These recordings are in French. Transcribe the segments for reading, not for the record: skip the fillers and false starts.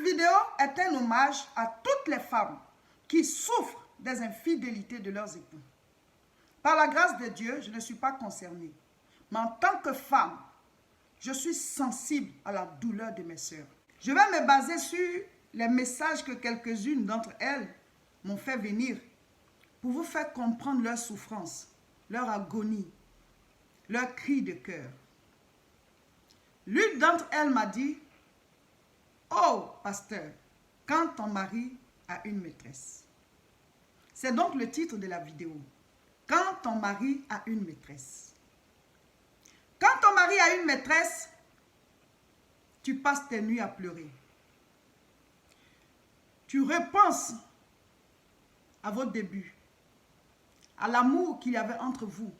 vidéo est un hommage à toutes les femmes qui souffrent des infidélités de leurs époux. Par la grâce de Dieu, je ne suis pas concernée. Mais en tant que femme, je suis sensible à la douleur de mes sœurs. Je vais me baser sur les messages que quelques-unes d'entre elles m'ont fait venir pour vous faire comprendre leur souffrance, leur agonie, leur cri de cœur. L'une d'entre elles m'a dit, « Oh, pasteur, quand ton mari a une maîtresse. » C'est donc le titre de la vidéo. « Quand ton mari a une maîtresse. » Quand ton mari a une maîtresse, tu passes tes nuits à pleurer. Tu repenses à vos débuts, à l'amour qu'il y avait entre vous,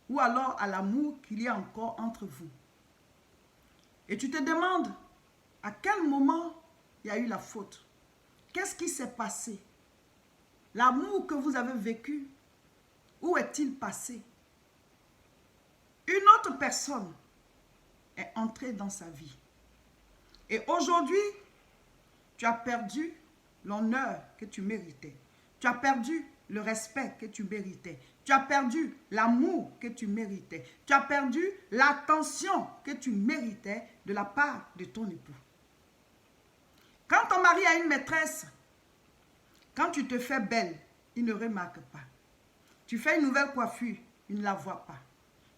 ou alors à l'amour qu'il y a encore entre vous. Et tu te demandes à quel moment il y a eu la faute. Qu'est-ce qui s'est passé? L'amour que vous avez vécu, où est-il passé? Une autre personne est entrée dans sa vie. Et aujourd'hui, tu as perdu l'honneur que tu méritais. Tu as perdu le respect que tu méritais. Tu as perdu l'amour que tu méritais. Tu as perdu l'attention que tu méritais de la part de ton époux. Quand ton mari a une maîtresse, quand tu te fais belle, il ne remarque pas. Tu fais une nouvelle coiffure, il ne la voit pas.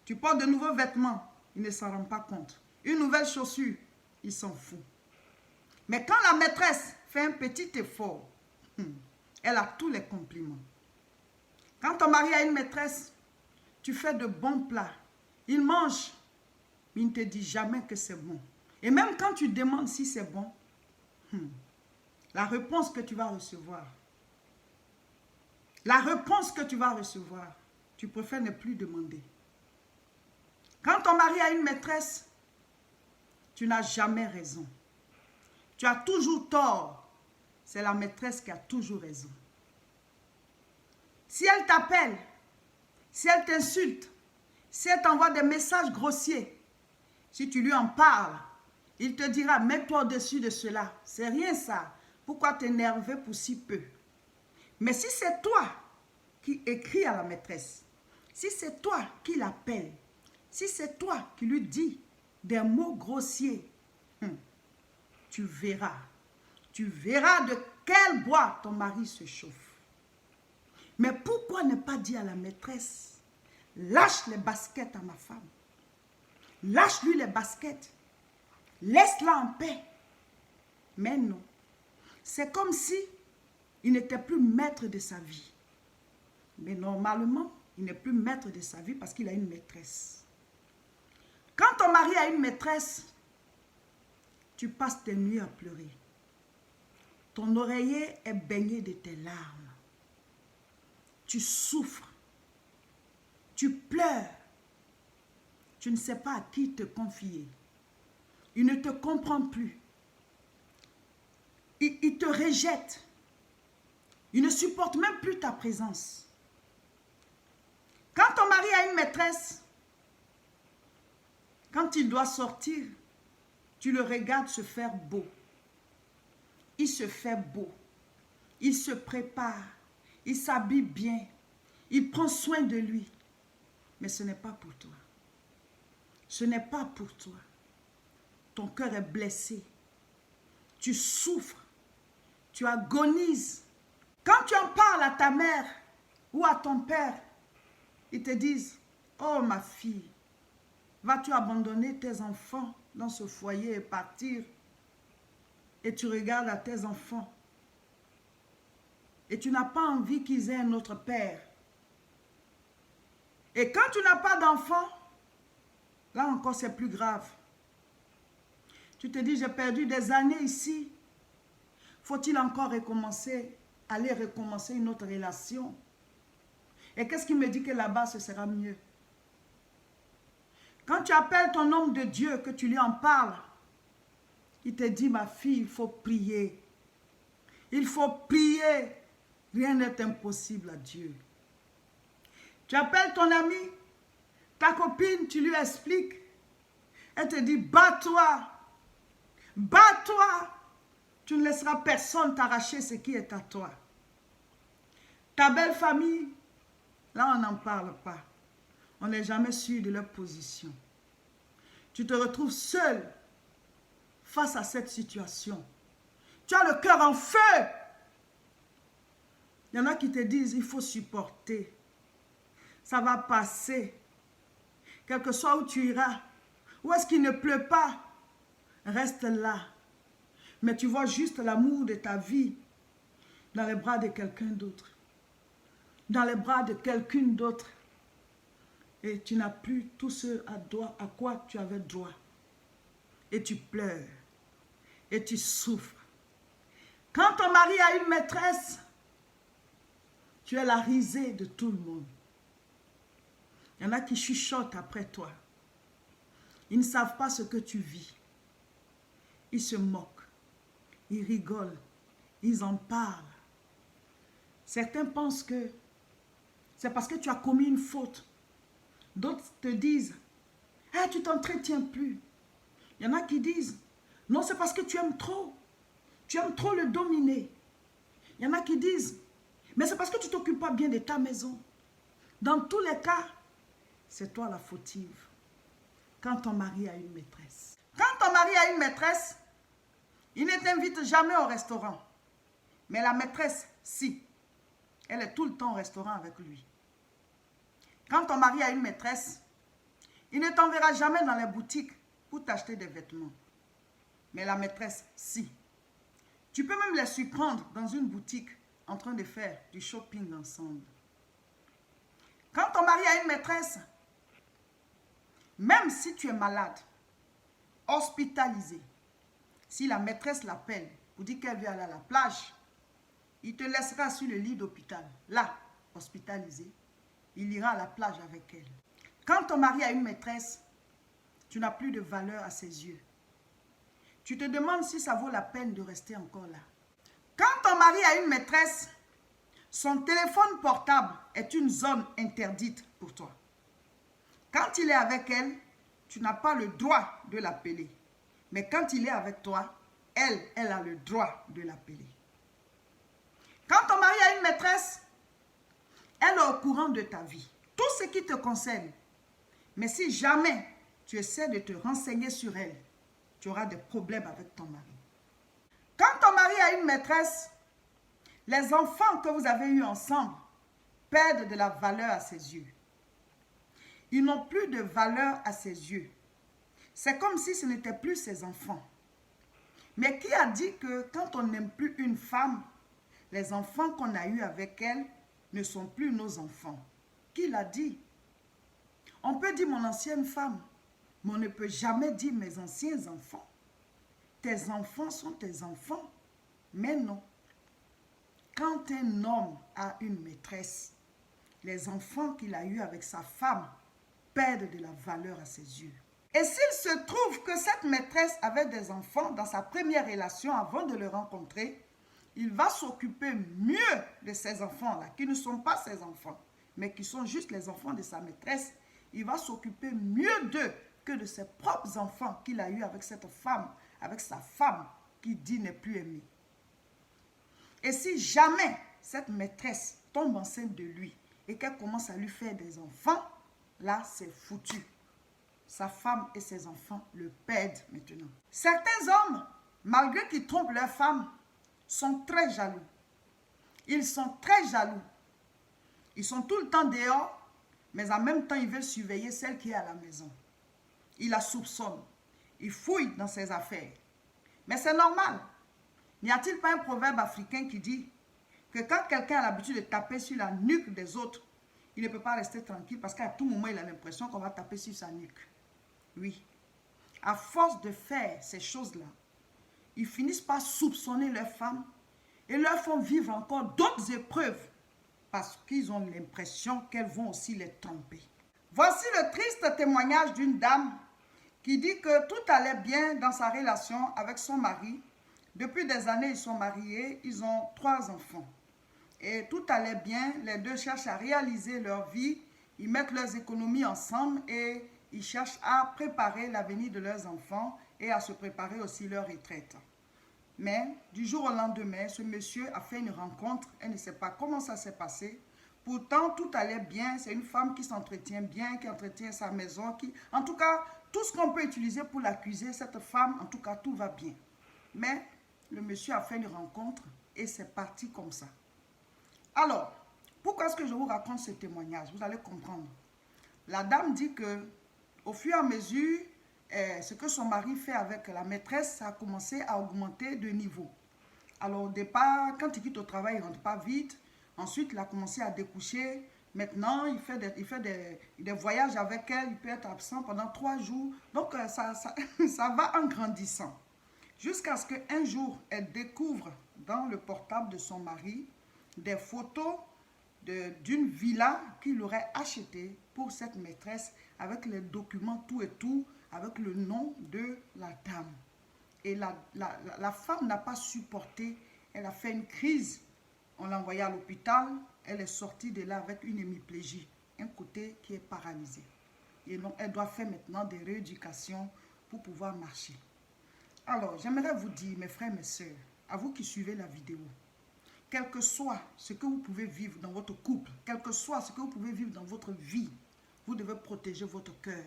Tu portes de nouveaux vêtements, il ne s'en rend pas compte. Une nouvelle chaussure, il s'en fout. Mais quand la maîtresse fait un petit effort, elle a tous les compliments. Quand ton mari a une maîtresse, tu fais de bons plats. Il mange, mais il ne te dit jamais que c'est bon. Et même quand tu demandes si c'est bon, la réponse que tu vas recevoir, tu préfères ne plus demander. Quand ton mari a une maîtresse, tu n'as jamais raison. Tu as toujours tort. C'est la maîtresse qui a toujours raison. Si elle t'appelle, si elle t'insulte, si elle t'envoie des messages grossiers, si tu lui en parles, il te dira, mets-toi au-dessus de cela. C'est rien ça. Pourquoi t'énerver pour si peu? Mais si c'est toi qui écris à la maîtresse, si c'est toi qui l'appelle, si c'est toi qui lui dis des mots grossiers, tu verras de quel bois ton mari se chauffe. Mais pourquoi ne pas dire à la maîtresse, lâche les baskets à ma femme, lâche-lui les baskets, laisse-la en paix. Mais non, c'est comme si il n'était plus maître de sa vie. Mais normalement, il n'est plus maître de sa vie parce qu'il a une maîtresse. Quand ton mari a une maîtresse, tu passes tes nuits à pleurer. Ton oreiller est baigné de tes larmes. Tu souffres. Tu pleures. Tu ne sais pas à qui te confier. Il ne te comprend plus. Il te rejette. Il ne supporte même plus ta présence. Quand ton mari a une maîtresse, quand il doit sortir, tu le regardes se faire beau. Il se fait beau. Il se prépare. Il s'habille bien. Il prend soin de lui. Mais ce n'est pas pour toi. Ce n'est pas pour toi. Ton cœur est blessé. Tu souffres. Tu agonises. Quand tu en parles à ta mère ou à ton père, ils te disent, oh ma fille, vas-tu abandonner tes enfants dans ce foyer et partir? Et tu regardes à tes enfants. Et tu n'as pas envie qu'ils aient un autre père. Et quand tu n'as pas d'enfant, là encore c'est plus grave. Tu te dis, j'ai perdu des années ici. Faut-il encore recommencer, aller recommencer une autre relation? Et qu'est-ce qui me dit que là-bas ce sera mieux? Quand tu appelles ton homme de Dieu, que tu lui en parles, il te dit, ma fille, il faut prier. Il faut prier. Rien n'est impossible à Dieu. Tu appelles ton ami, ta copine, tu lui expliques. Elle te dit, bats-toi. Bats-toi. Tu ne laisseras personne t'arracher ce qui est à toi. Ta belle famille, là on n'en parle pas. On n'est jamais sûr de leur position. Tu te retrouves seul face à cette situation. Tu as le cœur en feu. Il y en a qui te disent, il faut supporter. Ça va passer. Quel que soit où tu iras, où est-ce qu'il ne pleut pas, reste là. Mais tu vois juste l'amour de ta vie dans les bras de quelqu'un d'autre. Dans les bras de quelqu'un d'autre. Et tu n'as plus tout ce à quoi tu avais droit. Et tu pleures. Et tu souffres. Quand ton mari a une maîtresse, tu es la risée de tout le monde. Il y en a qui chuchotent après toi. Ils ne savent pas ce que tu vis. Ils se moquent. Ils rigolent. Ils en parlent. Certains pensent que c'est parce que tu as commis une faute. D'autres te disent, ah, tu t'entretiens plus. Il y en a qui disent, non, c'est parce que tu aimes trop. Tu aimes trop le dominer. Il y en a qui disent, mais c'est parce que tu ne t'occupes pas bien de ta maison. Dans tous les cas, c'est toi la fautive. Quand ton mari a une maîtresse. Quand ton mari a une maîtresse, il ne t'invite jamais au restaurant. Mais la maîtresse, si. Elle est tout le temps au restaurant avec lui. Quand ton mari a une maîtresse, il ne t'enverra jamais dans les boutiques pour t'acheter des vêtements. Mais la maîtresse, si. Tu peux même les surprendre dans une boutique en train de faire du shopping ensemble. Quand ton mari a une maîtresse, même si tu es malade, hospitalisé, si la maîtresse l'appelle pour dire qu'elle vient aller à la plage, il te laissera sur le lit d'hôpital, là, hospitalisé. Il ira à la plage avec elle. Quand ton mari a une maîtresse, tu n'as plus de valeur à ses yeux. Tu te demandes si ça vaut la peine de rester encore là. Quand ton mari a une maîtresse, son téléphone portable est une zone interdite pour toi. Quand il est avec elle, tu n'as pas le droit de l'appeler. Mais quand il est avec toi, elle a le droit de l'appeler. Quand ton mari a une maîtresse, elle est au courant de ta vie. Tout ce qui te concerne. Mais si jamais tu essaies de te renseigner sur elle, tu auras des problèmes avec ton mari. Quand ton mari a une maîtresse, les enfants que vous avez eus ensemble perdent de la valeur à ses yeux. Ils n'ont plus de valeur à ses yeux. C'est comme si ce n'était plus ses enfants. Mais qui a dit que quand on n'aime plus une femme, les enfants qu'on a eus avec elle ne sont plus nos enfants? Qui l'a dit? On peut dire mon ancienne femme, mais on ne peut jamais dire mes anciens enfants. Tes enfants sont tes enfants. Mais non. Quand un homme a une maîtresse, les enfants qu'il a eus avec sa femme perdent de la valeur à ses yeux. Et s'il se trouve que cette maîtresse avait des enfants dans sa première relation avant de le rencontrer, il va s'occuper mieux de ces enfants-là, qui ne sont pas ses enfants, mais qui sont juste les enfants de sa maîtresse. Il va s'occuper mieux d'eux que de ses propres enfants qu'il a eus avec cette femme, avec sa femme qui dit ne plus aimer. Et si jamais cette maîtresse tombe enceinte de lui et qu'elle commence à lui faire des enfants, là c'est foutu. Sa femme et ses enfants le perdent maintenant. Certains hommes, malgré qu'ils trompent leur femme, sont très jaloux. Ils sont très jaloux. Ils sont tout le temps dehors, mais en même temps, ils veulent surveiller celle qui est à la maison. Ils la soupçonnent. Ils fouillent dans ses affaires. Mais c'est normal. N'y a-t-il pas un proverbe africain qui dit que quand quelqu'un a l'habitude de taper sur la nuque des autres, il ne peut pas rester tranquille parce qu'à tout moment, il a l'impression qu'on va taper sur sa nuque. Oui. À force de faire ces choses-là, ils finissent par soupçonner leurs femmes et leur font vivre encore d'autres épreuves parce qu'ils ont l'impression qu'elles vont aussi les tromper. Voici le triste témoignage d'une dame qui dit que tout allait bien dans sa relation avec son mari. Depuis des années, ils sont mariés, ils ont 3 enfants. Et tout allait bien, les deux cherchent à réaliser leur vie, ils mettent leurs économies ensemble et ils cherchent à préparer l'avenir de leurs enfants et à se préparer aussi leur retraite. Mais du jour au lendemain, ce monsieur a fait une rencontre. Elle ne sait pas comment ça s'est passé. Pourtant, tout allait bien. C'est une femme qui s'entretient bien, qui entretient sa maison. En tout cas, tout ce qu'on peut utiliser pour l'accuser, cette femme, en tout cas, tout va bien. Mais le monsieur a fait une rencontre et c'est parti comme ça. Alors, pourquoi est-ce que je vous raconte ce témoignage? Vous allez comprendre. La dame dit que, au fur et à mesure, ce que son mari fait avec la maîtresse, ça a commencé à augmenter de niveau. Alors, au départ, quand il quitte au travail, il ne rentre pas vite. Ensuite, il a commencé à découcher. Maintenant, il fait des voyages avec elle. Il peut être absent pendant 3 jours. Donc, ça va en grandissant. Jusqu'à ce qu'un jour, elle découvre dans le portable de son mari des photos d'une villa qu'il aurait achetée pour cette maîtresse avec les documents, tout et tout, avec le nom de la dame. Et la femme n'a pas supporté, elle a fait une crise, on l'a envoyée à l'hôpital, elle est sortie de là avec une hémiplégie, un côté qui est paralysé. Et donc, elle doit faire maintenant des rééducations pour pouvoir marcher. Alors, j'aimerais vous dire, mes frères, mes sœurs, à vous qui suivez la vidéo, quel que soit ce que vous pouvez vivre dans votre couple, quel que soit ce que vous pouvez vivre dans votre vie, vous devez protéger votre cœur.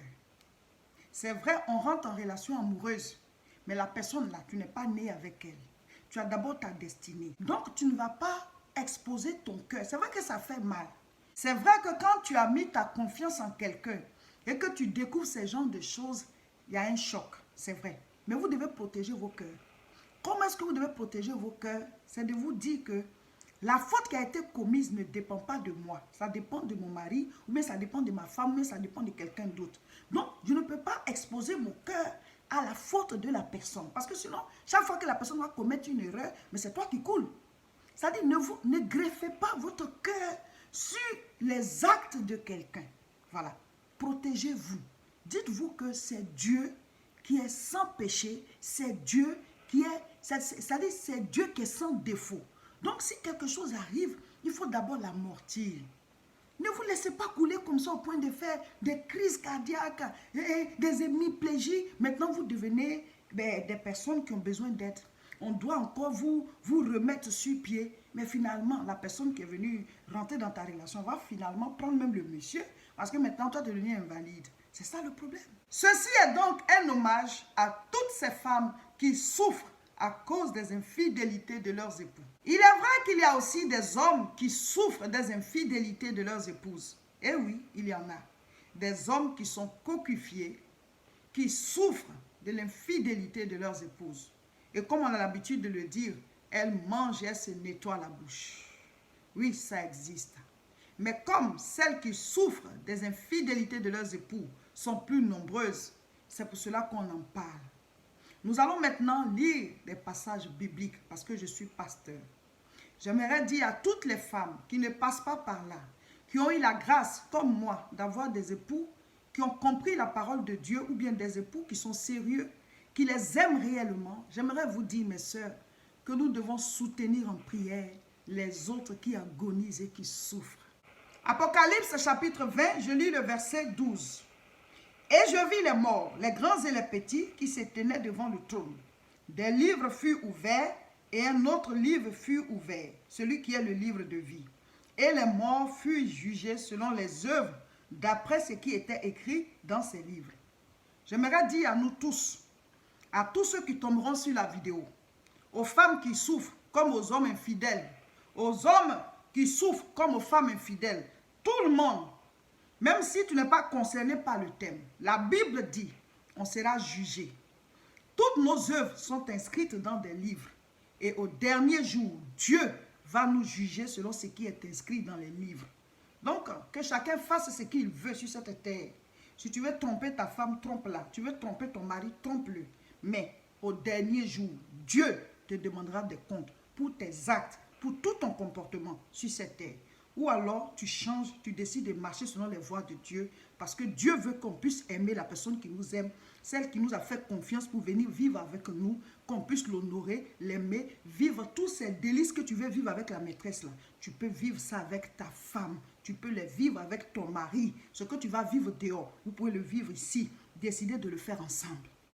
C'est vrai, on rentre en relation amoureuse, mais la personne là, tu n'es pas né avec elle. Tu as d'abord ta destinée. Donc, tu ne vas pas exposer ton cœur. C'est vrai que ça fait mal. C'est vrai que quand tu as mis ta confiance en quelqu'un et que tu découvres ces genres de choses, il y a un choc, c'est vrai. Mais vous devez protéger vos cœurs. Comment est-ce que vous devez protéger vos cœurs? C'est de vous dire que la faute qui a été commise ne dépend pas de moi. Ça dépend de mon mari, ou bien ça dépend de ma femme, ou bien ça dépend de quelqu'un d'autre. Donc, je ne peux pas exposer mon cœur à la faute de la personne. Parce que sinon, chaque fois que la personne va commettre une erreur, mais c'est toi qui coules. C'est-à-dire, ne greffez pas votre cœur sur les actes de quelqu'un. Voilà. Protégez-vous. Dites-vous que c'est Dieu qui est sans péché. C'est Dieu qui est... C'est-à-dire, c'est Dieu qui est sans défaut. Donc, si quelque chose arrive, il faut d'abord l'amortir. Ne vous laissez pas couler comme ça au point de faire des crises cardiaques, des hémiplégies. Maintenant, vous devenez des personnes qui ont besoin d'aide. On doit encore vous remettre sur pied. Mais finalement, la personne qui est venue rentrer dans ta relation va finalement prendre même le monsieur. Parce que maintenant, toi, tu es devenu invalide. C'est ça le problème. Ceci est donc un hommage à toutes ces femmes qui souffrent à cause des infidélités de leurs époux. Il est vrai qu'il y a aussi des hommes qui souffrent des infidélités de leurs épouses. Et oui, il y en a. Des hommes qui sont cocufiés, qui souffrent de l'infidélité de leurs épouses. Et comme on a l'habitude de le dire, elles mangent et elles se nettoient la bouche. Oui, ça existe. Mais comme celles qui souffrent des infidélités de leurs époux sont plus nombreuses, c'est pour cela qu'on en parle. Nous allons maintenant lire des passages bibliques parce que je suis pasteur. J'aimerais dire à toutes les femmes qui ne passent pas par là, qui ont eu la grâce, comme moi, d'avoir des époux qui ont compris la parole de Dieu ou bien des époux qui sont sérieux, qui les aiment réellement. J'aimerais vous dire, mes sœurs, que nous devons soutenir en prière les autres qui agonisent et qui souffrent. Apocalypse chapitre 20, je lis le verset 12. Et je vis les morts, les grands et les petits, qui se tenaient devant le trône. Des livres furent ouverts, et un autre livre fut ouvert, celui qui est le livre de vie. Et les morts furent jugés selon les œuvres, d'après ce qui était écrit dans ces livres. J'aimerais dire à nous tous, à tous ceux qui tomberont sur la vidéo, aux femmes qui souffrent comme aux hommes infidèles, aux hommes qui souffrent comme aux femmes infidèles, tout le monde, même si tu n'es pas concerné par le thème, la Bible dit, on sera jugé. Toutes nos œuvres sont inscrites dans des livres. Et au dernier jour, Dieu va nous juger selon ce qui est inscrit dans les livres. Donc, que chacun fasse ce qu'il veut sur cette terre. Si tu veux tromper ta femme, trompe-la. Tu veux tromper ton mari, trompe-le. Mais au dernier jour, Dieu te demandera des comptes pour tes actes, pour tout ton comportement sur cette terre. Ou alors, tu changes, tu décides de marcher selon les voies de Dieu parce que Dieu veut qu'on puisse aimer la personne qui nous aime, celle qui nous a fait confiance pour venir vivre avec nous, qu'on puisse l'honorer, l'aimer, vivre tous ces délices que tu veux vivre avec la maîtresse là. Tu peux vivre ça avec ta femme, tu peux les vivre avec ton mari. Ce que tu vas vivre dehors, vous pouvez le vivre ici. Décidez de le faire ensemble.